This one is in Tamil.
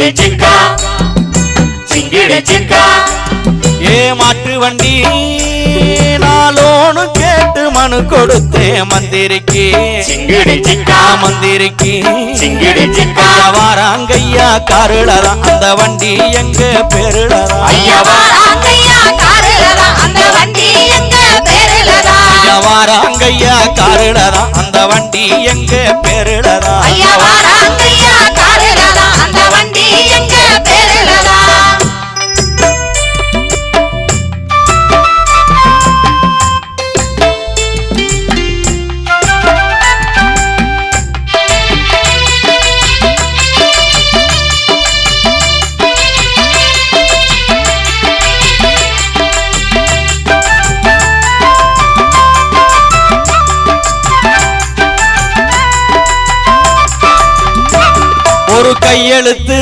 சிங்கிடி சிக்கா சிங்கிடி சிக்கா ஏ மாட்டு வண்டி நாளோனு கேட்டு மனு கொடுத்தேன் மந்திரிக்கு சிங்கிடி சிக்கா மந்திரிக்கு சிங்கிடி சிக்கா வாராங்கய்யா காருளதான் அந்த வண்டி எங்க பேருளதான் ஐயா வாராங்கய்யா காருளதான் அந்த வண்டி எங்க பேருளதான் ஐயா வாராங்கய்யா காருளதான் அந்த வண்டி எங்க பேருளதான் ஐயா வாராங்கய்யா காருளதான் அந்த வண்டி எங்க பேருளதான் ஒரு கையெழுத்து